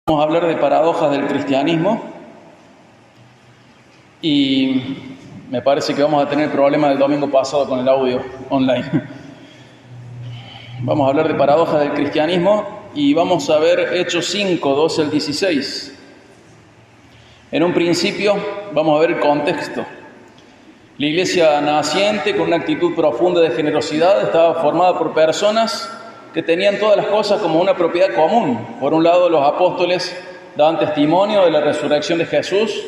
Vamos a hablar de paradojas del cristianismo y me parece que vamos a tener el problema del domingo pasado con el audio online. Vamos a hablar de paradojas del cristianismo y vamos a ver Hechos 5, 12 al 16. En un principio vamos a ver el contexto. La iglesia naciente, con una actitud profunda de generosidad, estaba formada por personas que tenían todas las cosas como una propiedad común. Por un lado, los apóstoles daban testimonio de la resurrección de Jesús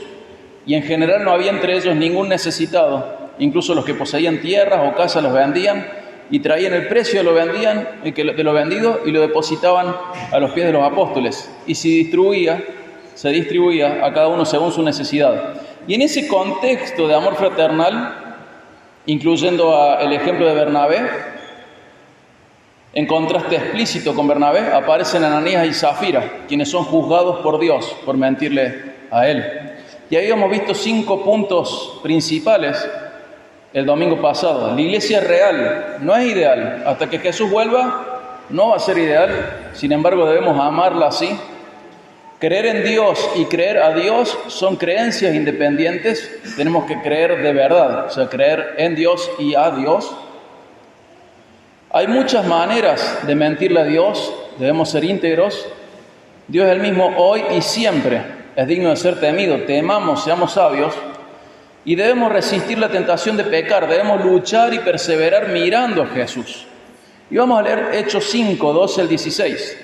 y en general no había entre ellos ningún necesitado. Incluso los que poseían tierras o casas los vendían y traían el precio de lo vendido y lo depositaban a los pies de los apóstoles. Y se distribuía a cada uno según su necesidad. Y en ese contexto de amor fraternal, incluyendo el ejemplo de Bernabé, en contraste explícito con Bernabé, aparecen Ananías y Zafira, quienes son juzgados por Dios por mentirle a él. Y habíamos visto 5 puntos principales el domingo pasado. La iglesia real no es ideal. Hasta que Jesús vuelva, no va a ser ideal. Sin embargo, debemos amarla así. Creer en Dios y creer a Dios son creencias independientes. Tenemos que creer de verdad, o sea, creer en Dios y a Dios. Hay muchas maneras de mentirle a Dios, debemos ser íntegros. Dios es el mismo hoy y siempre, es digno de ser temido. Temamos, seamos sabios y debemos resistir la tentación de pecar, debemos luchar y perseverar mirando a Jesús. Y vamos a leer Hechos 5, 12 al 16.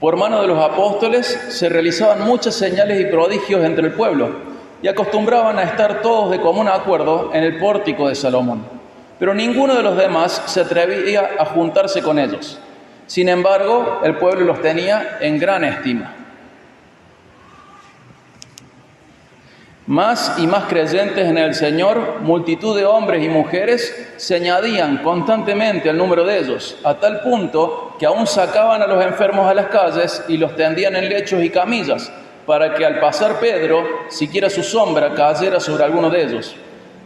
Por mano de los apóstoles se realizaban muchas señales y prodigios entre el pueblo y acostumbraban a estar todos de común acuerdo en el pórtico de Salomón. Pero ninguno de los demás se atrevía a juntarse con ellos. Sin embargo, el pueblo los tenía en gran estima. Más y más creyentes en el Señor, multitud de hombres y mujeres se añadían constantemente al número de ellos, a tal punto que aún sacaban a los enfermos a las calles y los tendían en lechos y camillas, para que al pasar Pedro, siquiera su sombra cayera sobre alguno de ellos.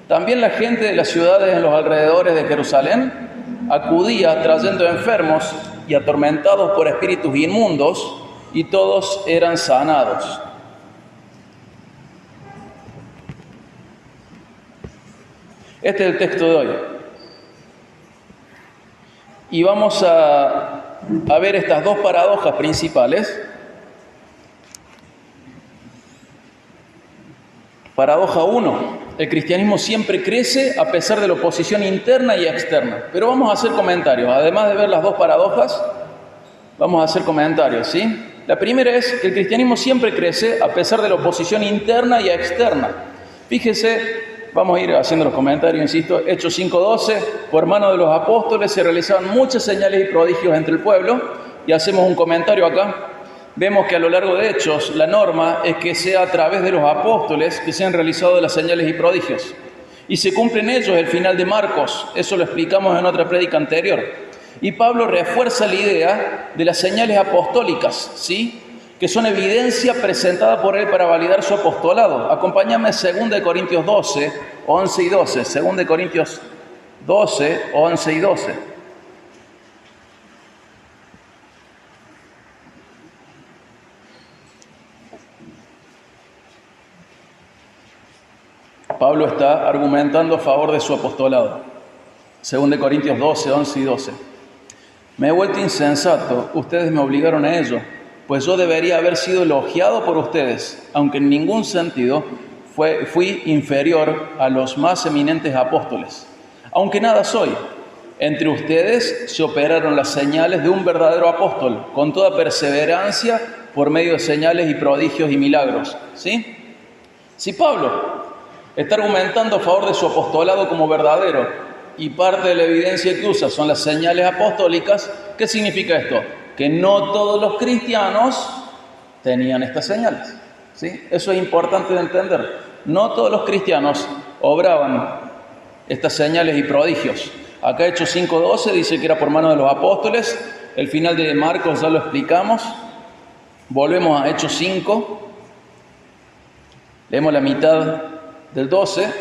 También la gente de las ciudades en los alrededores de Jerusalén acudía trayendo enfermos y atormentados por espíritus inmundos, y todos eran sanados. Este es el texto de hoy. Y vamos a ver estas dos paradojas principales. Paradoja 1. El cristianismo siempre crece a pesar de la oposición interna y externa. Pero vamos a hacer comentarios. Además de ver las dos paradojas, vamos a hacer comentarios, ¿sí? La primera es que el cristianismo siempre crece a pesar de la oposición interna y externa. Fíjese, vamos a ir haciendo los comentarios, insisto. Hechos 5:12, por mano de los apóstoles se realizaban muchas señales y prodigios entre el pueblo. Y hacemos un comentario acá. Vemos que a lo largo de Hechos la norma es que sea a través de los apóstoles que se han realizado las señales y prodigios. Y se cumple en ellos el final de Marcos, eso lo explicamos en otra prédica anterior. Y Pablo refuerza la idea de las señales apostólicas, ¿sí?, que son evidencia presentada por él para validar su apostolado. Acompáñame 2 Corintios 12, 11 y 12. 2 Corintios 12, 11 y 12. Pablo está argumentando a favor de su apostolado. 2 Corintios 12, 11 y 12. Me he vuelto insensato, ustedes me obligaron a ello, pues yo debería haber sido elogiado por ustedes, aunque en ningún sentido fui inferior a los más eminentes apóstoles. Aunque nada soy, entre ustedes se operaron las señales de un verdadero apóstol, con toda perseverancia por medio de señales y prodigios y milagros. ¿Sí? Si Pablo está argumentando a favor de su apostolado como verdadero y parte de la evidencia que usa son las señales apostólicas, ¿qué significa esto? Que no todos los cristianos tenían estas señales, ¿sí? Eso es importante de entender. No todos los cristianos obraban estas señales y prodigios. Acá Hechos 5:12 dice que era por mano de los apóstoles. El final de Marcos ya lo explicamos. Volvemos a Hechos 5. Leemos la mitad del 12,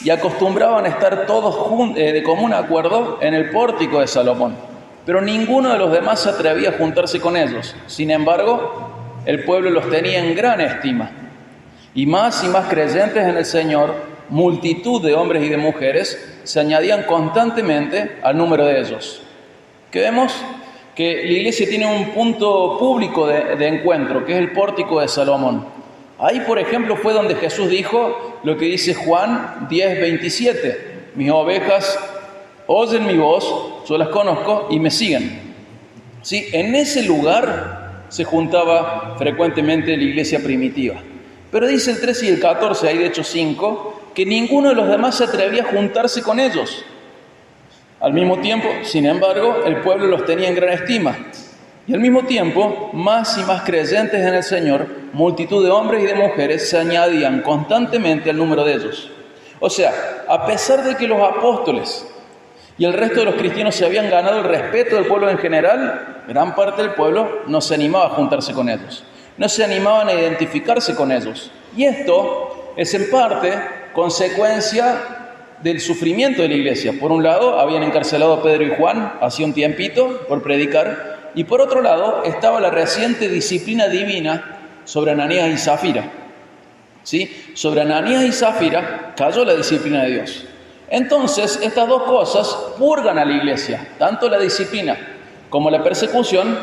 y acostumbraban a estar todos de común acuerdo en el pórtico de Salomón. pero ninguno de los demás se atrevía a juntarse con ellos. Sin embargo, el pueblo los tenía en gran estima. Y más creyentes en el Señor, multitud de hombres y de mujeres, se añadían constantemente al número de ellos. ¿Qué vemos? Que la iglesia tiene un punto público de encuentro, que es el pórtico de Salomón. Ahí, por ejemplo, fue donde Jesús dijo lo que dice Juan 10:27. Mis ovejas oyen mi voz, yo las conozco y me siguen. ¿Sí? En ese lugar se juntaba frecuentemente la iglesia primitiva. Pero dice el 13 y el 14, ahí de Hechos 5, que ninguno de los demás se atrevía a juntarse con ellos. Al mismo tiempo, sin embargo, el pueblo los tenía en gran estima. Y al mismo tiempo, más y más creyentes en el Señor, multitud de hombres y de mujeres se añadían constantemente al número de ellos. O sea, a pesar de que los apóstoles y el resto de los cristianos se habían ganado el respeto del pueblo en general, gran parte del pueblo no se animaba a juntarse con ellos. No se animaban a identificarse con ellos. Y esto es en parte consecuencia del sufrimiento de la iglesia. Por un lado, habían encarcelado a Pedro y Juan hacía un tiempito por predicar, y por otro lado, estaba la reciente disciplina divina sobre Ananías y Zafira. ¿Sí? Sobre Ananías y Zafira cayó la disciplina de Dios. Entonces, estas dos cosas purgan a la iglesia. Tanto la disciplina como la persecución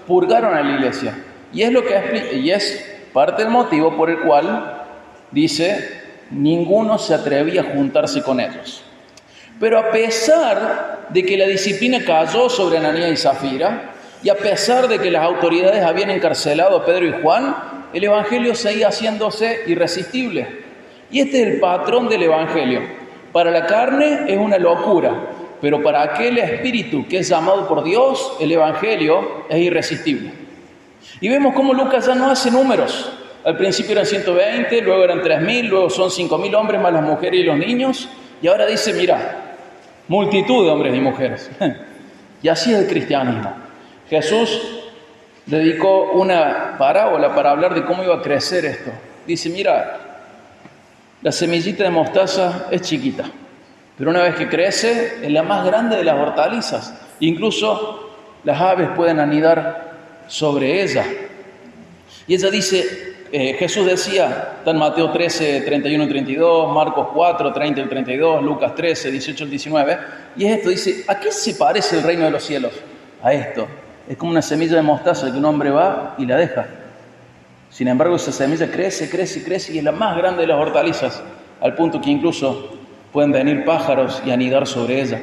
purgaron a la iglesia. Y es parte del motivo por el cual dice, ninguno se atrevía a juntarse con ellos. Pero a pesar de que la disciplina cayó sobre Ananías y Zafira, y a pesar de que las autoridades habían encarcelado a Pedro y Juan, el evangelio seguía haciéndose irresistible. Y este es el patrón del evangelio. Para la carne es una locura, pero para aquel espíritu que es llamado por Dios, el evangelio es irresistible. Y vemos cómo Lucas ya no hace números. Al principio eran 120, luego eran 3.000, luego son 5.000 hombres más las mujeres y los niños. Y ahora dice, mira, multitud de hombres y mujeres. Y así es el cristianismo. Jesús dedicó una parábola para hablar de cómo iba a crecer esto. Dice, mira, la semillita de mostaza es chiquita, pero una vez que crece es la más grande de las hortalizas. Incluso las aves pueden anidar sobre ella. Y ella dice, Jesús decía, está en Mateo 13, 31 y 32, Marcos 4, 30 y 32, Lucas 13, 18 y 19, y es esto, dice, ¿a qué se parece el reino de los cielos? A esto, es como una semilla de mostaza que un hombre va y la deja. Sin embargo, esa semilla crece, crece, crece y es la más grande de las hortalizas, al punto que incluso pueden venir pájaros y anidar sobre ella.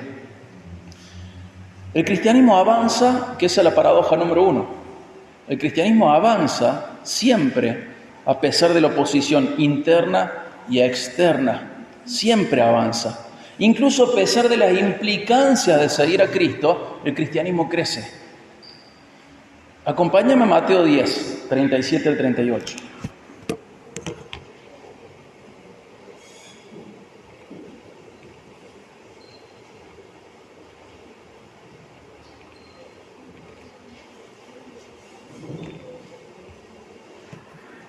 El cristianismo avanza, que esa es la paradoja número 1. El cristianismo avanza siempre, a pesar de la oposición interna y externa. Siempre avanza. Incluso a pesar de las implicancias de seguir a Cristo, el cristianismo crece. Acompáñame a Mateo 10, 37 al 38.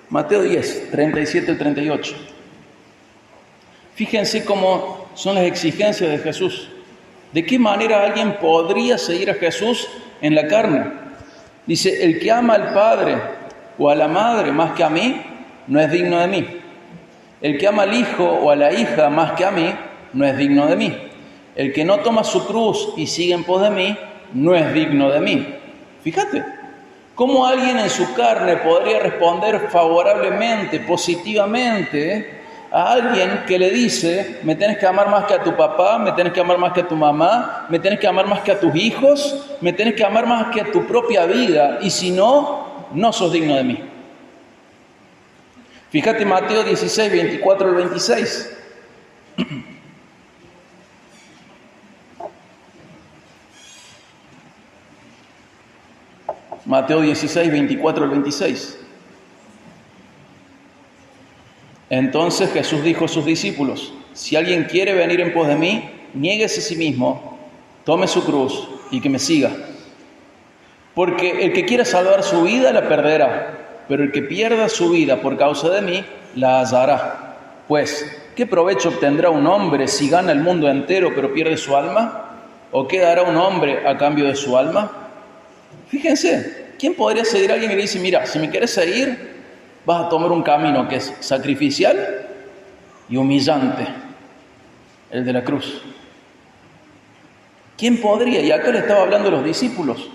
Mateo 10, 37 al 38. Fíjense cómo son las exigencias de Jesús. ¿De qué manera alguien podría seguir a Jesús en la carne? Dice, el que ama al padre o a la madre más que a mí, no es digno de mí. El que ama al hijo o a la hija más que a mí, no es digno de mí. El que no toma su cruz y sigue en pos de mí, no es digno de mí. Fíjate, ¿cómo alguien en su carne podría responder favorablemente, positivamente, a alguien que le dice, me tienes que amar más que a tu papá, me tienes que amar más que a tu mamá, me tienes que amar más que a tus hijos, me tienes que amar más que a tu propia vida, y si no, no sos digno de mí? Fíjate Mateo 16, 24 al 26. Mateo 16, 24 al 26. Entonces Jesús dijo a sus discípulos, si alguien quiere venir en pos de mí, niéguese a sí mismo, tome su cruz y que me siga. Porque el que quiera salvar su vida la perderá, pero el que pierda su vida por causa de mí, la hallará. Pues, ¿qué provecho obtendrá un hombre si gana el mundo entero pero pierde su alma? ¿O qué dará un hombre a cambio de su alma? Fíjense, ¿quién podría seguir a alguien que le dice, mira, si me quieres seguir, vas a tomar un camino que es sacrificial y humillante, el de la cruz? ¿Quién podría? Y acá le estaba hablando a los discípulos.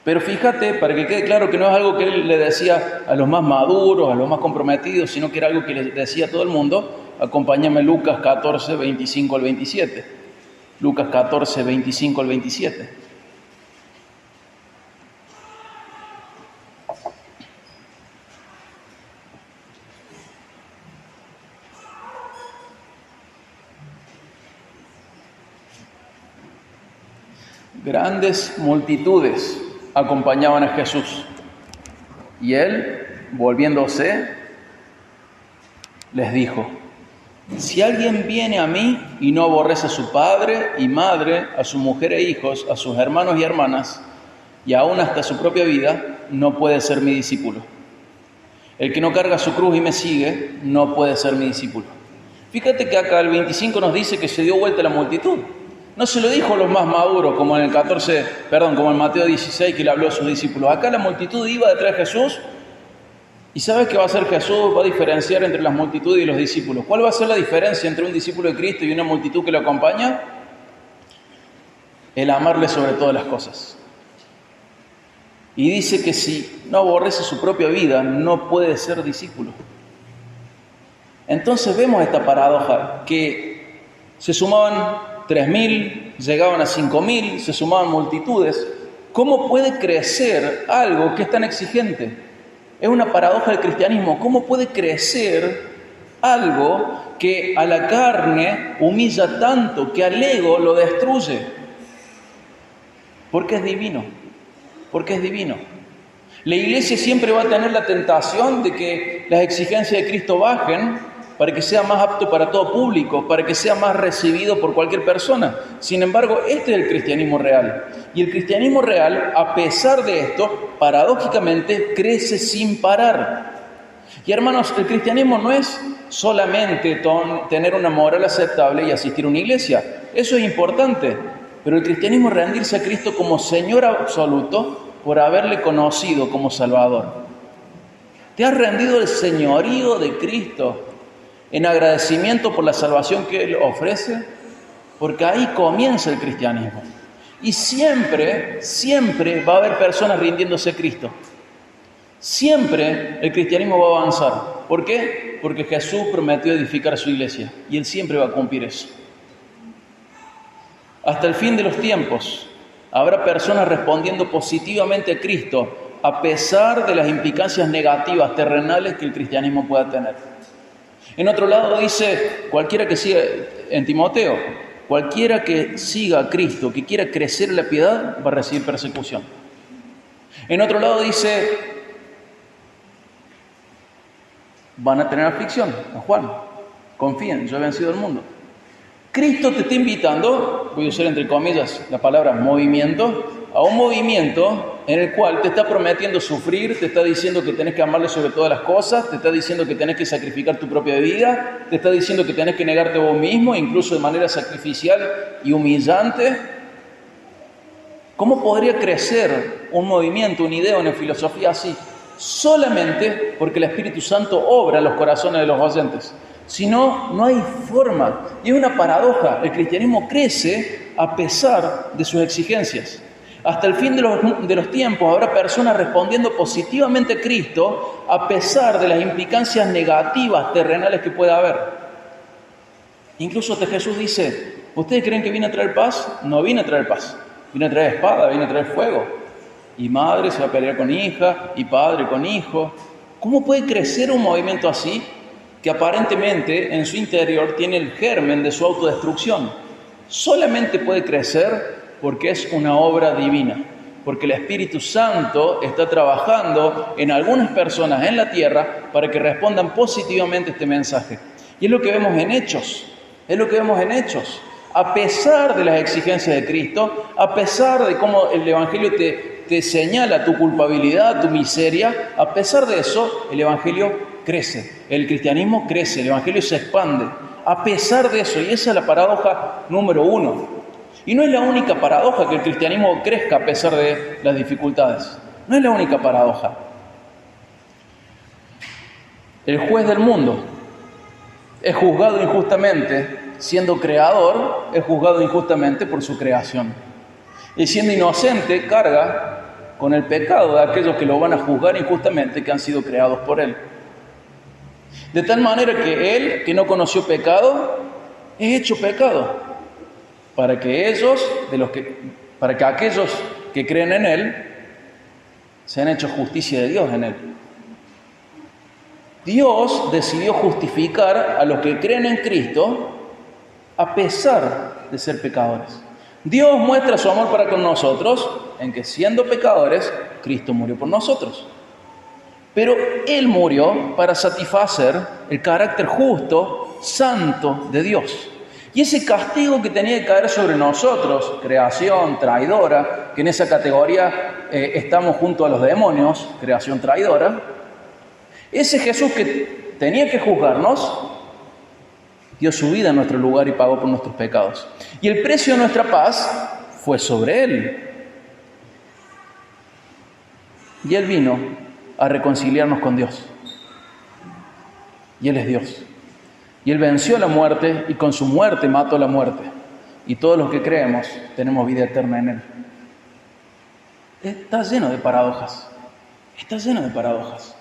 Pero fíjate, para que quede claro que no es algo que él le decía a los más maduros, a los más comprometidos, sino que era algo que le decía a todo el mundo. Acompáñame Lucas 14, 25 al 27. Lucas 14, 25 al 27. Grandes multitudes acompañaban a Jesús. Y él, volviéndose, les dijo, si alguien viene a mí y no aborrece a su padre y madre, a su mujer e hijos, a sus hermanos y hermanas, y aún hasta su propia vida, no puede ser mi discípulo. El que no carga su cruz y me sigue, no puede ser mi discípulo. Fíjate que acá el 25 nos dice que se dio vuelta la multitud. No se lo dijo a los más maduros, como en como en Mateo 16, que le habló a sus discípulos. Acá la multitud iba detrás de Jesús. ¿Y sabes qué va a hacer Jesús? Va a diferenciar entre las multitudes y los discípulos. ¿Cuál va a ser la diferencia entre un discípulo de Cristo y una multitud que lo acompaña? El amarle sobre todas las cosas. Y dice que si no aborrece su propia vida, no puede ser discípulo. Entonces vemos esta paradoja, que se sumaban 3.000, llegaban a 5.000, se sumaban multitudes. ¿Cómo puede crecer algo que es tan exigente? Es una paradoja del cristianismo. ¿Cómo puede crecer algo que a la carne humilla tanto, que al ego lo destruye? Porque es divino. Porque es divino. La iglesia siempre va a tener la tentación de que las exigencias de Cristo bajen para que sea más apto para todo público, para que sea más recibido por cualquier persona. Sin embargo, este es el cristianismo real. Y el cristianismo real, a pesar de esto, paradójicamente, crece sin parar. Y hermanos, el cristianismo no es solamente tener una moral aceptable y asistir a una iglesia. Eso es importante. Pero el cristianismo es rendirse a Cristo como Señor absoluto por haberle conocido como Salvador. ¿Te has rendido al señorío de Cristo en agradecimiento por la salvación que Él ofrece? Porque ahí comienza el cristianismo. Y siempre va a haber personas rindiéndose a Cristo. Siempre el cristianismo va a avanzar. ¿Por qué? Porque Jesús prometió edificar su iglesia. Y Él siempre va a cumplir eso. Hasta el fin de los tiempos habrá personas respondiendo positivamente a Cristo a pesar de las implicancias negativas terrenales que el cristianismo pueda tener. En otro lado dice, cualquiera que siga, en Timoteo, cualquiera que siga a Cristo, que quiera crecer en la piedad, va a recibir persecución. En otro lado dice, van a tener aflicción. A Juan, confíen, yo he vencido el mundo. Cristo te está invitando, voy a usar entre comillas la palabra movimiento, a un movimiento en el cual te está prometiendo sufrir, te está diciendo que tenés que amarle sobre todas las cosas, te está diciendo que tenés que sacrificar tu propia vida, te está diciendo que tenés que negarte a vos mismo, incluso de manera sacrificial y humillante. ¿Cómo podría crecer un movimiento, una idea, una filosofía así? Solamente porque el Espíritu Santo obra en los corazones de los oyentes. Si no, no hay forma. Y es una paradoja. El cristianismo crece a pesar de sus exigencias. Hasta el fin de los tiempos habrá personas respondiendo positivamente a Cristo a pesar de las implicancias negativas terrenales que pueda haber. Incluso hasta Jesús dice, ¿ustedes creen que viene a traer paz? No viene a traer paz. Viene a traer espada, viene a traer fuego. Y madre se va a pelear con hija, y padre con hijo. ¿Cómo puede crecer un movimiento así que aparentemente en su interior tiene el germen de su autodestrucción? Solamente puede crecer porque es una obra divina, porque el Espíritu Santo está trabajando en algunas personas en la tierra para que respondan positivamente a este mensaje. Y es lo que vemos en Hechos, A pesar de las exigencias de Cristo, a pesar de cómo el Evangelio te señala tu culpabilidad, tu miseria, a pesar de eso, el Evangelio crece, el cristianismo crece, el Evangelio se expande, a pesar de eso, y esa es la paradoja número 1. Y no es la única paradoja que el cristianismo crezca a pesar de las dificultades. No es la única paradoja. El juez del mundo es juzgado injustamente, siendo creador, es juzgado injustamente por su creación. Y siendo inocente, carga con el pecado de aquellos que lo van a juzgar injustamente, que han sido creados por él. De tal manera que él, que no conoció pecado, es hecho pecado, para que aquellos que creen en él sean hechos justicia de Dios en él. Dios decidió justificar a los que creen en Cristo a pesar de ser pecadores. Dios muestra su amor para con nosotros en que, siendo pecadores, Cristo murió por nosotros. Pero Él murió para satisfacer el carácter justo, santo de Dios. Y ese castigo que tenía que caer sobre nosotros, creación traidora, que en esa categoría estamos junto a los demonios, creación traidora, ese Jesús que tenía que juzgarnos, dio su vida en nuestro lugar y pagó por nuestros pecados. Y el precio de nuestra paz fue sobre Él. Y Él vino a reconciliarnos con Dios. Y Él es Dios. Y Él venció la muerte y con su muerte mató la muerte. Y todos los que creemos tenemos vida eterna en Él. Está lleno de paradojas. Está lleno de paradojas.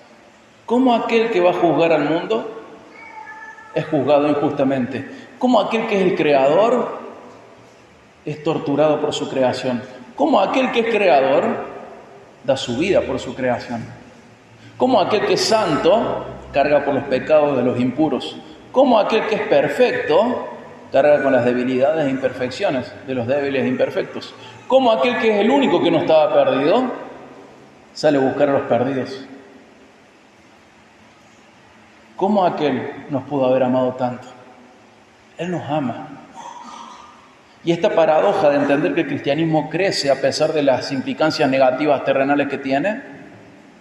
¿Cómo aquel que va a juzgar al mundo es juzgado injustamente? ¿Cómo aquel que es el creador es torturado por su creación? ¿Cómo aquel que es creador da su vida por su creación? ¿Cómo aquel que es santo carga por los pecados de los impuros? ¿Cómo aquel que es perfecto carga con las debilidades e imperfecciones de los débiles e imperfectos? ¿Cómo aquel que es el único que no estaba perdido sale a buscar a los perdidos? ¿Cómo aquel nos pudo haber amado tanto? Él nos ama. Y esta paradoja de entender que el cristianismo crece a pesar de las implicancias negativas terrenales que tiene,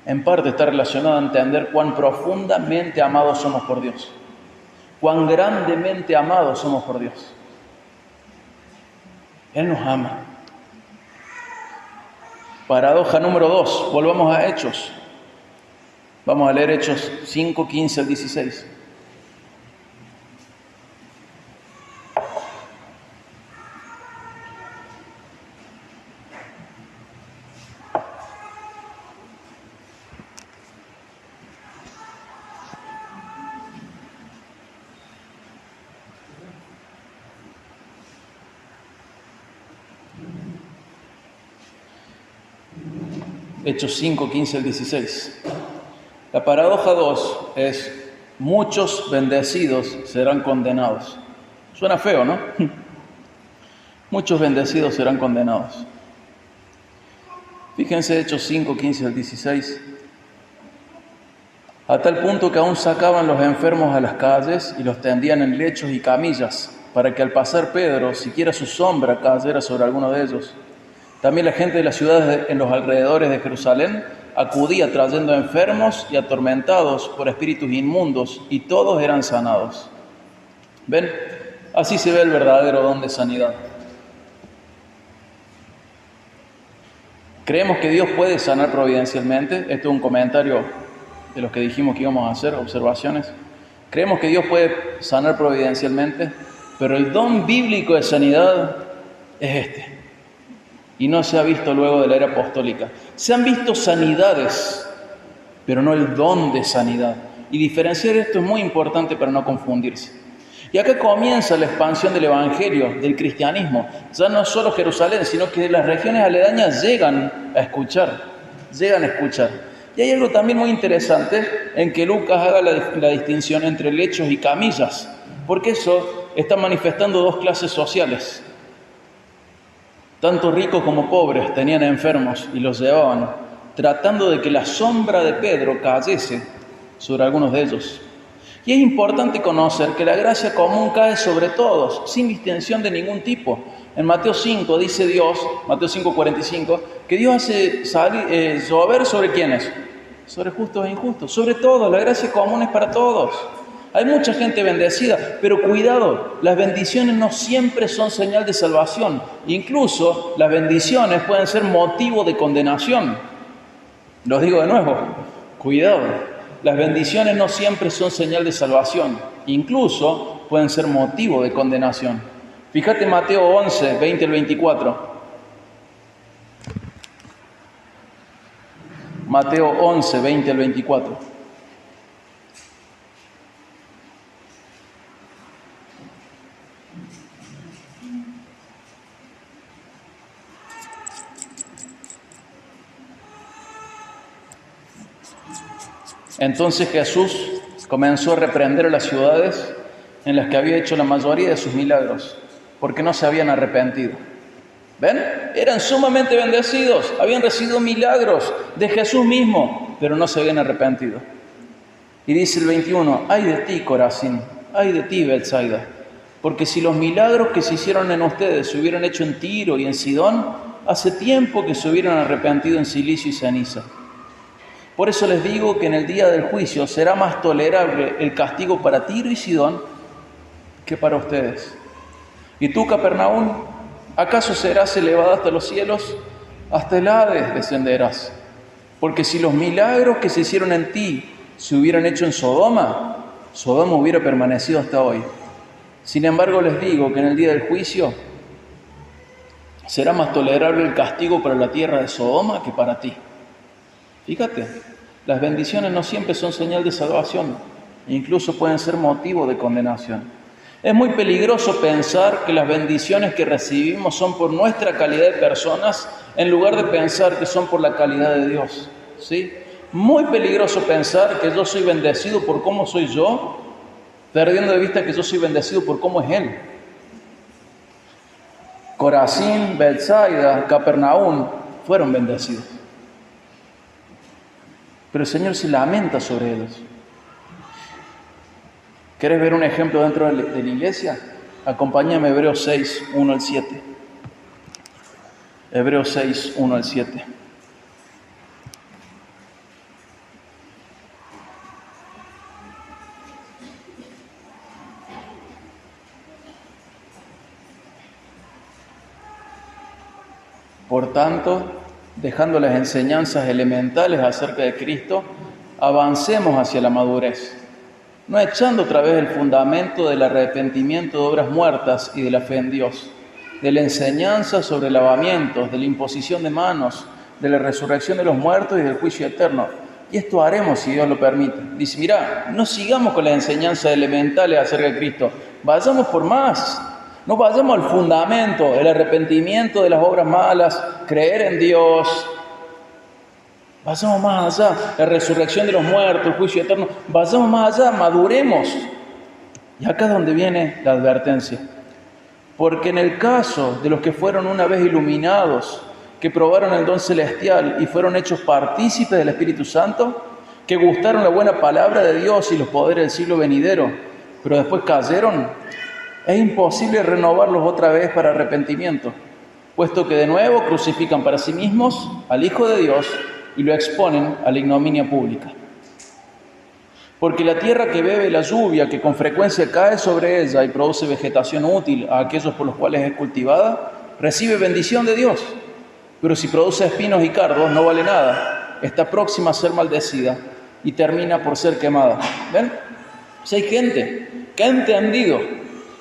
en parte está relacionada a entender cuán profundamente amados somos por Dios. Cuán grandemente amados somos por Dios. Él nos ama. Paradoja número 2. Volvamos a Hechos. Vamos a leer Hechos 5, 15 al 16. Hechos 5, 15 al 16. La paradoja 2 es: muchos bendecidos serán condenados. Suena feo, ¿no? Muchos bendecidos serán condenados. Fíjense Hechos 5, 15 al 16. A tal punto que aún sacaban los enfermos a las calles y los tendían en lechos y camillas, para que al pasar Pedro, siquiera su sombra cayera sobre alguno de ellos. También la gente de las ciudades en los alrededores de Jerusalén acudía trayendo enfermos y atormentados por espíritus inmundos, y todos eran sanados. ¿Ven? Así se ve el verdadero don de sanidad. Creemos que Dios puede sanar providencialmente. Esto es un comentario de los que dijimos que íbamos a hacer, observaciones. Creemos que Dios puede sanar providencialmente, pero el don bíblico de sanidad es este. Y no se ha visto luego de la era apostólica. Se han visto sanidades, pero no el don de sanidad. Y diferenciar esto es muy importante para no confundirse. Y acá comienza la expansión del evangelio, del cristianismo. Ya no solo Jerusalén, sino que las regiones aledañas llegan a escuchar. Y hay algo también muy interesante en que Lucas haga la distinción entre lechos y camillas, porque eso está manifestando dos clases sociales. Tanto ricos como pobres tenían enfermos y los llevaban, tratando de que la sombra de Pedro cayese sobre algunos de ellos. Y es importante conocer que la gracia común cae sobre todos, sin distinción de ningún tipo. En Mateo 5 dice Dios, Mateo 5:45, que Dios hace llover sobre ¿quiénes? Sobre justos e injustos. Sobre todos, la gracia común es para todos. Hay mucha gente bendecida, pero cuidado, las bendiciones no siempre son señal de salvación. Incluso las bendiciones pueden ser motivo de condenación. Los digo de nuevo, cuidado, las bendiciones no siempre son señal de salvación. Incluso pueden ser motivo de condenación. Fíjate Mateo 11, 20 al 24. Mateo 11, 20 al 24. Entonces Jesús comenzó a reprender a las ciudades en las que había hecho la mayoría de sus milagros, porque no se habían arrepentido. ¿Ven? Eran sumamente bendecidos, habían recibido milagros de Jesús mismo, pero no se habían arrepentido. Y dice el 21, ay de ti, Corazín, ay de ti, Betsaida, porque si los milagros que se hicieron en ustedes se hubieran hecho en Tiro y en Sidón, hace tiempo que se hubieran arrepentido en silicio y ceniza. Por eso les digo que en el día del juicio será más tolerable el castigo para Tiro y Sidón que para ustedes. Y tú, Capernaúm, ¿acaso serás elevada hasta los cielos? Hasta el Hades descenderás. Porque si los milagros que se hicieron en ti se hubieran hecho en Sodoma, Sodoma hubiera permanecido hasta hoy. Sin embargo, les digo que en el día del juicio será más tolerable el castigo para la tierra de Sodoma que para ti. Fíjate, las bendiciones no siempre son señal de salvación, incluso pueden ser motivo de condenación. Es muy peligroso pensar que las bendiciones que recibimos son por nuestra calidad de personas, en lugar de pensar que son por la calidad de Dios, ¿sí? Muy peligroso pensar que yo soy bendecido por cómo soy yo, perdiendo de vista que yo soy bendecido por cómo es Él. Corazín, Betsaida, Capernaúm fueron bendecidos. Pero el Señor se lamenta sobre ellos. ¿Querés ver un ejemplo dentro de la iglesia? Acompáñame a Hebreos 6, 1 al 7. Hebreos 6, 1 al 7. Por tanto, dejando las enseñanzas elementales acerca de Cristo, avancemos hacia la madurez, no echando otra vez el fundamento del arrepentimiento de obras muertas y de la fe en Dios, de la enseñanza sobre lavamientos, de la imposición de manos, de la resurrección de los muertos y del juicio eterno. Y esto haremos si Dios lo permite. Dice, mirá, no sigamos con las enseñanzas elementales acerca de Cristo, vayamos por más. No vayamos al fundamento, el arrepentimiento de las obras malas, creer en Dios. Vayamos más allá, la resurrección de los muertos, el juicio eterno. Vayamos más allá, maduremos. Y acá es donde viene la advertencia. Porque en el caso de los que fueron una vez iluminados, que probaron el don celestial y fueron hechos partícipes del Espíritu Santo, que gustaron la buena palabra de Dios y los poderes del siglo venidero, pero después cayeron, es imposible renovarlos otra vez para arrepentimiento, puesto que de nuevo crucifican para sí mismos al Hijo de Dios y lo exponen a la ignominia pública. Porque la tierra que bebe la lluvia, que con frecuencia cae sobre ella y produce vegetación útil a aquellos por los cuales es cultivada, recibe bendición de Dios. Pero si produce espinos y cardos, no vale nada. Está próxima a ser maldecida y termina por ser quemada. ¿Ven? Si hay gente que ha entendido,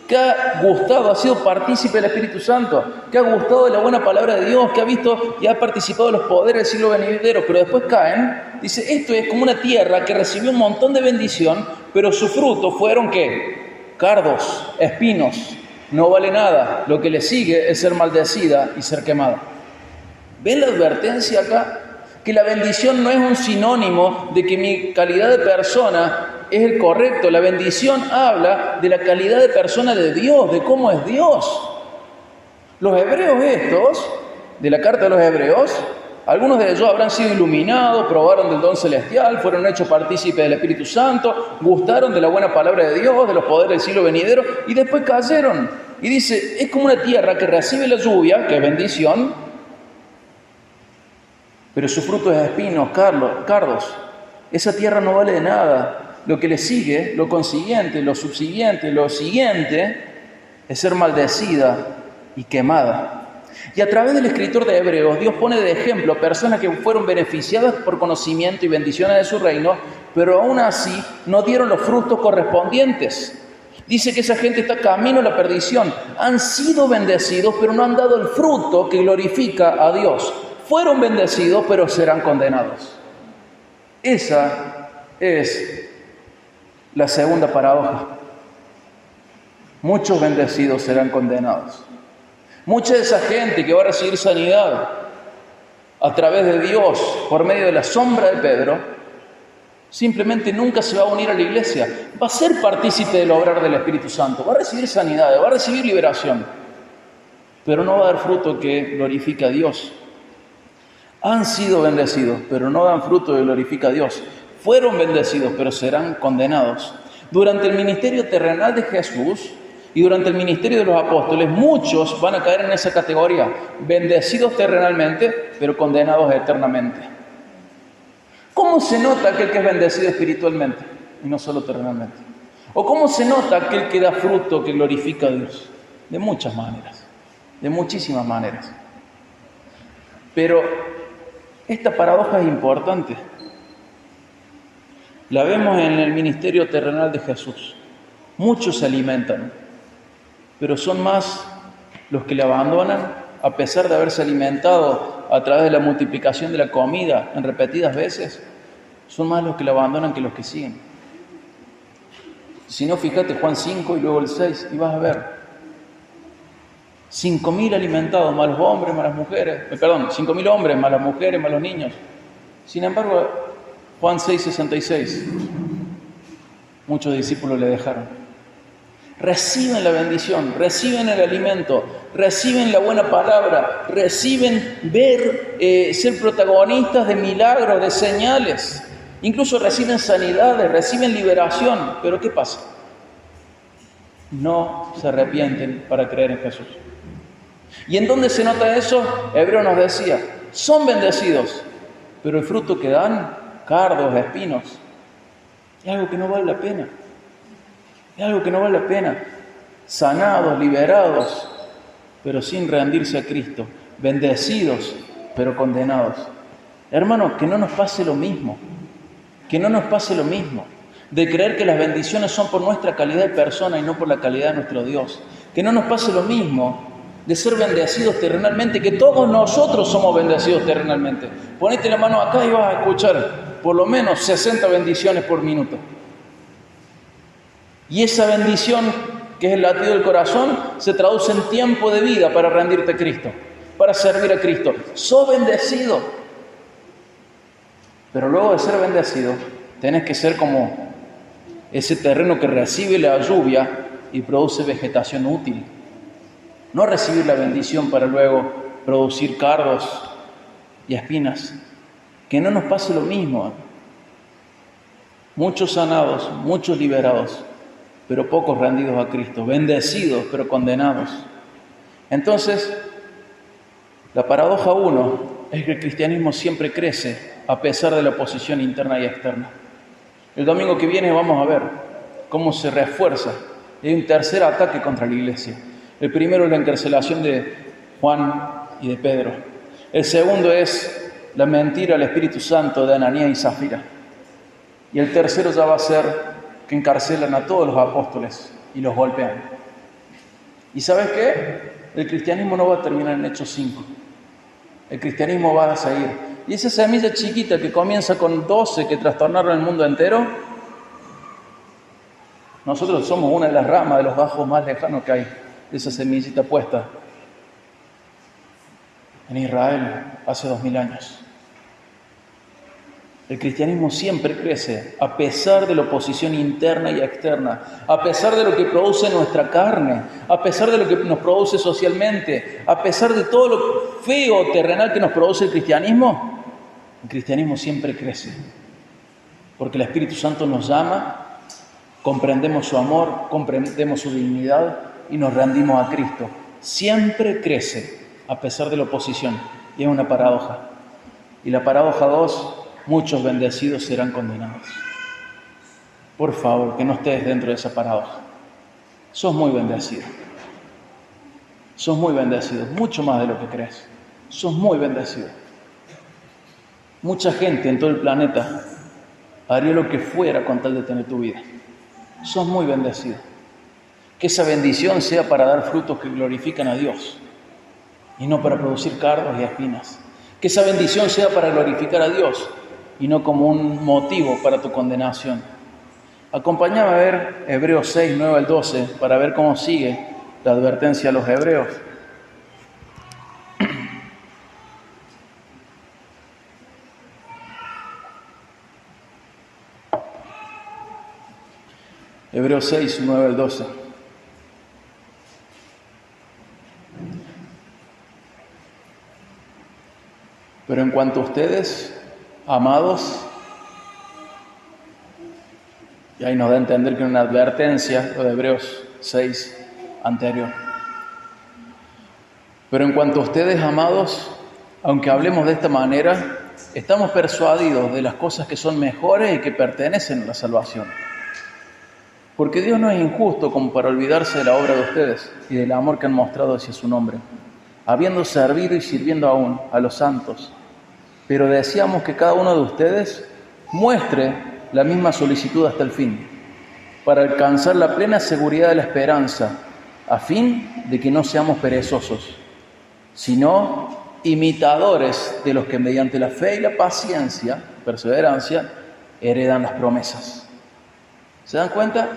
que ha gustado, ha sido partícipe del Espíritu Santo, que ha gustado de la buena palabra de Dios, que ha visto y ha participado de los poderes del siglo venidero, pero después caen, dice, esto es como una tierra que recibió un montón de bendición, pero su fruto fueron, ¿qué? Cardos, espinos, no vale nada, lo que le sigue es ser maldecida y ser quemada. ¿Ven la advertencia acá? Que la bendición no es un sinónimo de que mi calidad de persona es el correcto. La bendición habla de la calidad de persona de Dios, de cómo es Dios. Los hebreos estos, de la carta de los hebreos, algunos de ellos habrán sido iluminados, probaron del don celestial, fueron hechos partícipes del Espíritu Santo, gustaron de la buena palabra de Dios, de los poderes del siglo venidero, y después cayeron. Y dice, es como una tierra que recibe la lluvia, que es bendición, pero su fruto es espinos, cardos. Esa tierra no vale de nada. lo que le sigue, lo consiguiente, lo subsiguiente, lo siguiente, es ser maldecida y quemada. Y a través del escritor de Hebreos, Dios pone de ejemplo personas que fueron beneficiadas por conocimiento y bendiciones de su reino, pero aún así no dieron los frutos correspondientes. Dice que esa gente está camino a la perdición. Han sido bendecidos, pero no han dado el fruto que glorifica a Dios. Fueron bendecidos, pero serán condenados. Esa es la segunda paradoja. Muchos bendecidos serán condenados. Mucha de esa gente que va a recibir sanidad a través de Dios por medio de la sombra de Pedro, simplemente nunca se va a unir a la iglesia. Va a ser partícipe del obrar del Espíritu Santo, va a recibir sanidad, va a recibir liberación, pero no va a dar fruto que glorifique a Dios. Han sido bendecidos, pero no dan fruto que glorifica a Dios. Fueron bendecidos, pero serán condenados. Durante el ministerio terrenal de Jesús y durante el ministerio de los apóstoles, muchos van a caer en esa categoría, bendecidos terrenalmente, pero condenados eternamente. ¿Cómo se nota aquel que es bendecido espiritualmente y no solo terrenalmente? ¿O cómo se nota aquel que da fruto que glorifica a Dios? De muchas maneras, de muchísimas maneras. Pero esta paradoja es importante. La vemos en el ministerio terrenal de Jesús. Muchos se alimentan, pero son más los que le abandonan a pesar de haberse alimentado a través de la multiplicación de la comida en repetidas veces. Son más los que le abandonan que los que siguen. Si no, fíjate Juan 5 y luego el 6 y vas a ver. 5.000 alimentados, más los hombres, más las mujeres. 5.000 hombres, más las mujeres, más los niños. Sin embargo, Juan 6:66, muchos discípulos le dejaron. Reciben la bendición, reciben el alimento, reciben la buena palabra, reciben ser protagonistas de milagros, de señales. Incluso reciben sanidades, reciben liberación. Pero ¿qué pasa? No se arrepienten para creer en Jesús. ¿Y en dónde se nota eso? Hebreo nos decía, son bendecidos, pero el fruto que dan, cardos, espinos, es algo que no vale la pena. Es algo que no vale la pena. Sanados, liberados, pero sin rendirse a Cristo. Bendecidos, pero condenados. Hermanos, que no nos pase lo mismo. Que no nos pase lo mismo. De creer que las bendiciones son por nuestra calidad de persona y no por la calidad de nuestro Dios. Que no nos pase lo mismo de ser bendecidos terrenalmente, que todos nosotros somos bendecidos terrenalmente. Ponete la mano acá y vas a escuchar por lo menos 60 bendiciones por minuto. Y esa bendición, que es el latido del corazón, se traduce en tiempo de vida para rendirte a Cristo, para servir a Cristo. Sos bendecido. Pero luego de ser bendecido, tenés que ser como ese terreno que recibe la lluvia y produce vegetación útil. No recibir la bendición para luego producir cardos y espinas. Que no nos pase lo mismo. Muchos sanados, muchos liberados, pero pocos rendidos a Cristo. Bendecidos, pero condenados. Entonces, la paradoja 1 es que el cristianismo siempre crece a pesar de la oposición interna y externa. El domingo que viene vamos a ver cómo se refuerza. Hay un tercer ataque contra la iglesia. El primero es la encarcelación de Juan y de Pedro. El segundo es la mentira al Espíritu Santo de Ananías y Zafira. Y el tercero ya va a ser que encarcelan a todos los apóstoles y los golpean. ¿Y sabes qué? El cristianismo no va a terminar en Hechos 5. El cristianismo va a seguir. Y esa semilla chiquita que comienza con 12 que trastornaron el mundo entero, nosotros somos una de las ramas de los bajos más lejanos que hay, de esa semillita puesta en Israel hace 2000 años. El cristianismo siempre crece a pesar de la oposición interna y externa, a pesar de lo que produce nuestra carne, a pesar de lo que nos produce socialmente, a pesar de todo lo feo terrenal que nos produce el cristianismo siempre crece. Porque el Espíritu Santo nos llama, comprendemos su amor, comprendemos su dignidad y nos rendimos a Cristo. Siempre crece a pesar de la oposición. Y es una paradoja. Y la paradoja 2, muchos bendecidos serán condenados. Por favor, que no estés dentro de esa paradoja. Sos muy bendecido. Sos muy bendecido, mucho más de lo que crees. Sos muy bendecido. Mucha gente en todo el planeta haría lo que fuera con tal de tener tu vida. Sos muy bendecido. Que esa bendición sea para dar frutos que glorifican a Dios y no para producir cardos y espinas. Que esa bendición sea para glorificar a Dios y no como un motivo para tu condenación. Acompáñame a ver Hebreos 6, 9 al 12 para ver cómo sigue la advertencia a los hebreos. Hebreos 6, 9 al 12. Pero en cuanto a ustedes, amados, y ahí nos da a entender que es una advertencia, lo de Hebreos 6 anterior. Pero en cuanto a ustedes, amados, aunque hablemos de esta manera, estamos persuadidos de las cosas que son mejores y que pertenecen a la salvación. Porque Dios no es injusto como para olvidarse de la obra de ustedes y del amor que han mostrado hacia su nombre, habiendo servido y sirviendo aún a los santos. Pero deseamos que cada uno de ustedes muestre la misma solicitud hasta el fin, para alcanzar la plena seguridad de la esperanza, a fin de que no seamos perezosos, sino imitadores de los que mediante la fe y la paciencia, perseverancia, heredan las promesas. ¿Se dan cuenta?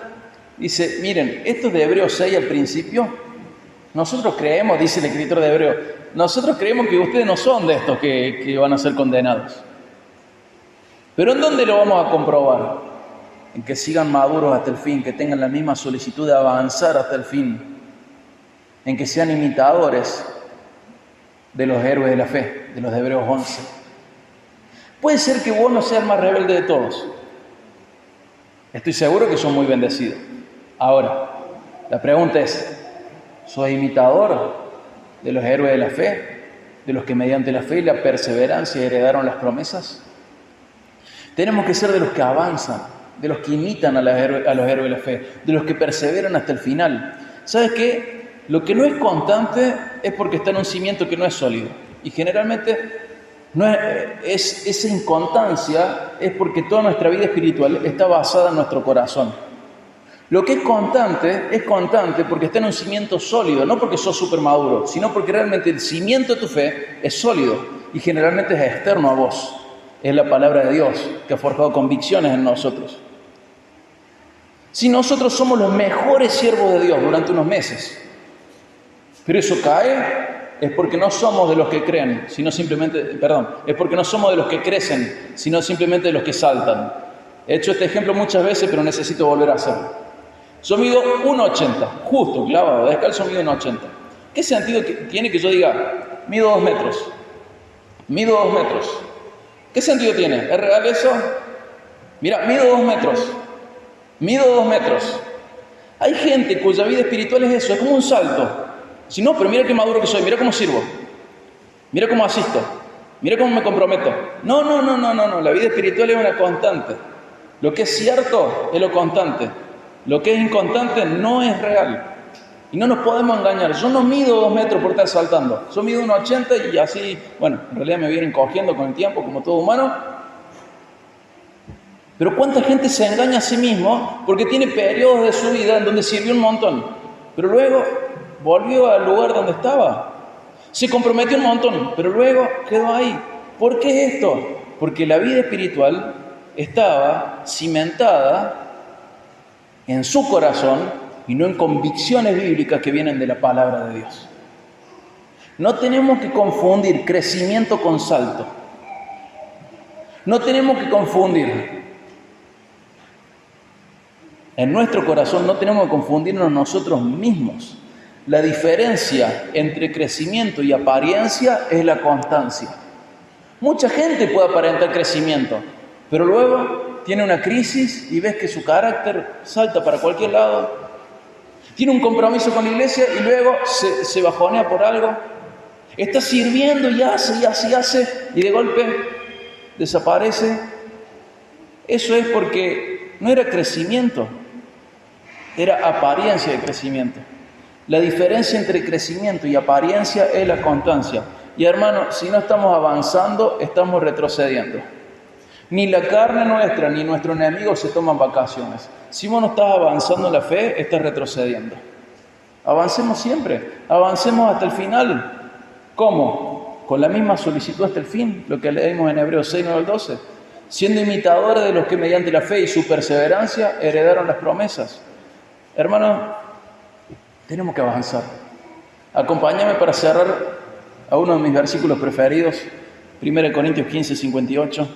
Dice, miren, esto es de Hebreos 6 al principio. Nosotros creemos, dice el escritor de Hebreos, nosotros creemos que ustedes no son de estos que van a ser condenados. Pero ¿en dónde lo vamos a comprobar? En que sigan maduros hasta el fin, que tengan la misma solicitud de avanzar hasta el fin, en que sean imitadores de los héroes de la fe, de los de Hebreos 11. Puede ser que vos no seas el más rebelde de todos. Estoy seguro que sos muy bendecido. Ahora, la pregunta es, ¿sos imitador de los héroes de la fe? ¿De los que mediante la fe y la perseverancia heredaron las promesas? Tenemos que ser de los que avanzan, de los que imitan a los héroes de la fe, de los que perseveran hasta el final. ¿Sabes qué? Lo que no es constante es porque está en un cimiento que no es sólido. Y generalmente esa inconstancia es porque toda nuestra vida espiritual está basada en nuestro corazón. Lo que es constante porque está en un cimiento sólido, no porque sos súper maduro, sino porque realmente el cimiento de tu fe es sólido y generalmente es externo a vos. Es la palabra de Dios que ha forjado convicciones en nosotros. Si nosotros somos los mejores siervos de Dios durante unos meses, pero eso cae, es porque no somos de los que creen, sino simplemente, es porque no somos de los que crecen, sino simplemente de los que saltan. He hecho este ejemplo muchas veces, pero necesito volver a hacerlo. Yo mido 1,80, justo, clavado, descalzo mido 1,80. ¿Qué sentido tiene que yo diga, mido 2 metros? Mido 2 metros. ¿Qué sentido tiene? ¿Es real eso? Mira, mido 2 metros. Mido 2 metros. Hay gente cuya vida espiritual es eso, es como un salto. Si no, pero mira qué maduro que soy, mira cómo sirvo. Mira cómo asisto. Mira cómo me comprometo. No. La vida espiritual es una constante. Lo que es cierto es lo constante. Lo que es inconstante no es real. Y no nos podemos engañar. Yo no mido 2 metros por estar saltando. Yo mido 1,80 y así, bueno, en realidad me vienen cogiendo con el tiempo, como todo humano. Pero ¿cuánta gente se engaña a sí mismo porque tiene periodos de su vida en donde sirvió un montón, pero luego volvió al lugar donde estaba? Se comprometió un montón, pero luego quedó ahí. ¿Por qué esto? Porque la vida espiritual estaba cimentada en su corazón y no en convicciones bíblicas que vienen de la palabra de Dios. No tenemos que confundir crecimiento con salto. No tenemos que confundir. En nuestro corazón no tenemos que confundirnos nosotros mismos. La diferencia entre crecimiento y apariencia es la constancia. Mucha gente puede aparentar crecimiento, pero luego tiene una crisis y ves que su carácter salta para cualquier lado. Tiene un compromiso con la iglesia y luego se bajonea por algo. Está sirviendo y hace y de golpe desaparece. Eso es porque no era crecimiento, era apariencia de crecimiento. La diferencia entre crecimiento y apariencia es la constancia. Y hermano, si no estamos avanzando, estamos retrocediendo. Ni la carne nuestra, ni nuestro enemigo se toman vacaciones. Si vos no estás avanzando en la fe, estás retrocediendo. Avancemos siempre, avancemos hasta el final. ¿Cómo? Con la misma solicitud hasta el fin, lo que leímos en Hebreos 6, 9 al 12. Siendo imitadores de los que mediante la fe y su perseverancia heredaron las promesas. Hermano, tenemos que avanzar. Acompáñame para cerrar a uno de mis versículos preferidos, 1 Corintios 15, 58.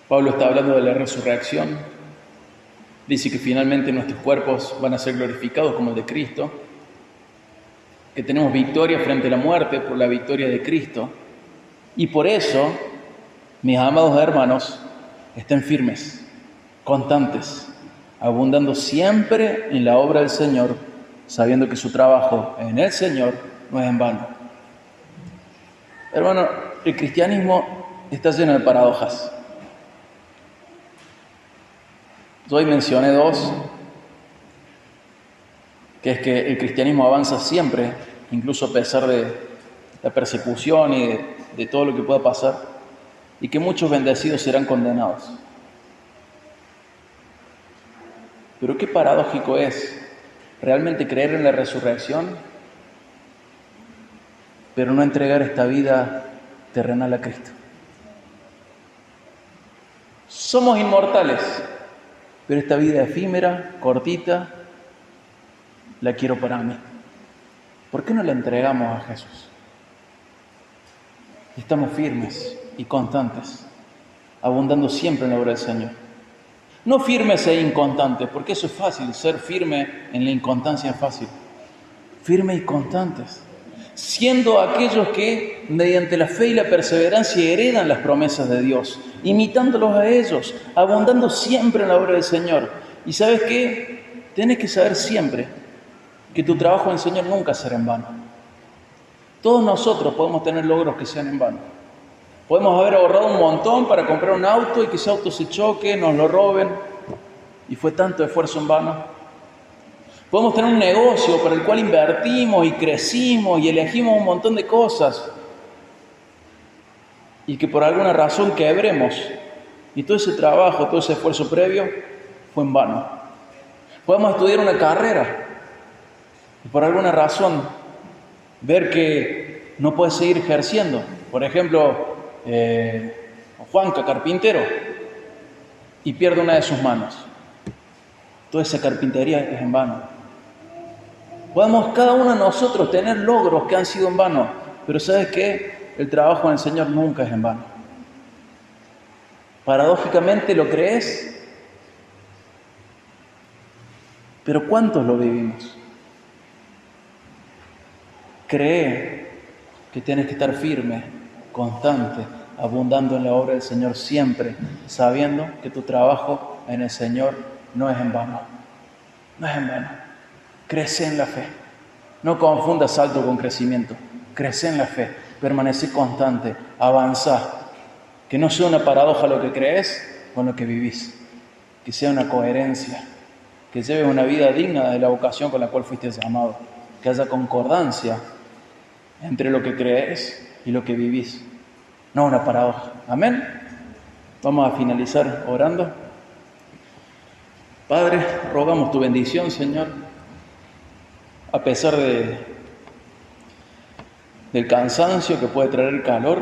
Pablo está hablando de la resurrección. Dice que finalmente nuestros cuerpos van a ser glorificados como el de Cristo, que tenemos victoria frente a la muerte por la victoria de Cristo. Y por eso, mis amados hermanos, estén firmes, constantes, abundando siempre en la obra del Señor, sabiendo que su trabajo en el Señor no es en vano. Hermano, el cristianismo está lleno de paradojas. Yo hoy mencioné dos, que es que el cristianismo avanza siempre, incluso a pesar de la persecución y de todo lo que pueda pasar, y que muchos bendecidos serán condenados. Pero qué paradójico es realmente creer en la resurrección, pero no entregar esta vida terrenal a Cristo. Somos inmortales, pero esta vida efímera, cortita, la quiero para mí. ¿Por qué no la entregamos a Jesús? Estamos firmes y constantes, abundando siempre en la obra del Señor. No firmes e inconstantes, porque eso es fácil, ser firme en la inconstancia es fácil. Firmes y constantes, siendo aquellos que mediante la fe y la perseverancia heredan las promesas de Dios, imitándolos a ellos, abundando siempre en la obra del Señor. ¿Y sabes qué? Tienes que saber siempre que tu trabajo en el Señor nunca será en vano. Todos nosotros podemos tener logros que sean en vano. Podemos haber ahorrado un montón para comprar un auto y que ese auto se choque, nos lo roben, y fue tanto esfuerzo en vano. Podemos tener un negocio para el cual invertimos y crecimos y elegimos un montón de cosas y que por alguna razón quebremos. Y todo ese trabajo, todo ese esfuerzo previo fue en vano. Podemos estudiar una carrera y por alguna razón ver que no puedes seguir ejerciendo. Por ejemplo, Juanca, carpintero, y pierde una de sus manos. Toda esa carpintería es en vano. Podemos cada uno de nosotros tener logros que han sido en vano, pero ¿sabes qué? El trabajo en el Señor nunca es en vano. Paradójicamente, ¿lo crees? Pero ¿cuántos lo vivimos? Cree que tienes que estar firme, constante, abundando en la obra del Señor siempre, sabiendo que tu trabajo en el Señor no es en vano. No es en vano. Crece en la fe. No confundas salto con crecimiento. Crece en la fe. Permanece constante. Avanza. Que no sea una paradoja lo que crees con lo que vivís. Que sea una coherencia. Que lleves una vida digna de la vocación con la cual fuiste llamado. Que haya concordancia entre lo que crees y lo que vivís. No una paradoja. Amén. Vamos a finalizar orando. Padre, rogamos tu bendición, Señor, a pesar del cansancio que puede traer el calor,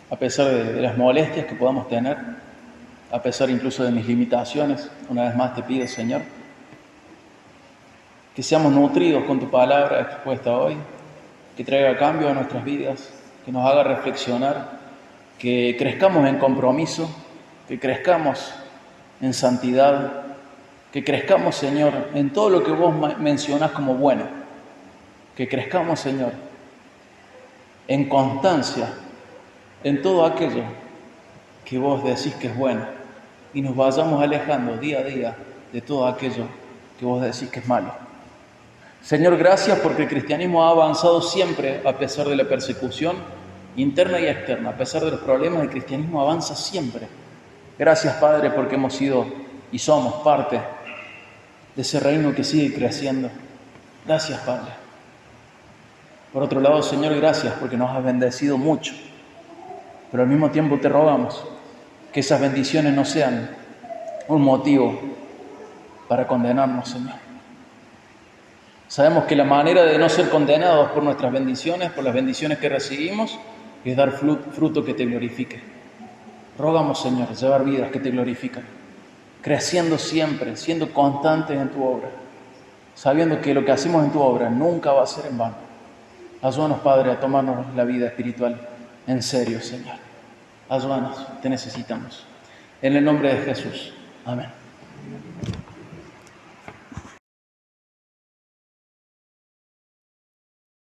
a pesar de las molestias que podamos tener, a pesar incluso de mis limitaciones. Una vez más te pido, Señor, que seamos nutridos con tu palabra expuesta hoy, que traiga cambio a nuestras vidas, que nos haga reflexionar, que crezcamos en compromiso, que crezcamos en santidad, que crezcamos, Señor, en todo lo que vos mencionás como bueno, que crezcamos, Señor, en constancia en todo aquello que vos decís que es bueno y nos vayamos alejando día a día de todo aquello que vos decís que es malo. Señor, gracias porque el cristianismo ha avanzado siempre a pesar de la persecución interna y externa. A pesar de los problemas, el cristianismo avanza siempre. Gracias, Padre, porque hemos sido y somos parte de ese reino que sigue creciendo. Gracias, Padre. Por otro lado, Señor, gracias porque nos has bendecido mucho. Pero al mismo tiempo te rogamos que esas bendiciones no sean un motivo para condenarnos, Señor. Sabemos que la manera de no ser condenados por nuestras bendiciones, por las bendiciones que recibimos, es dar fruto que te glorifique. Rogamos, Señor, llevar vidas que te glorifican, creciendo siempre, siendo constantes en tu obra, sabiendo que lo que hacemos en tu obra nunca va a ser en vano. Ayúdanos, Padre, a tomarnos la vida espiritual en serio, Señor. Ayúdanos, te necesitamos. En el nombre de Jesús. Amén.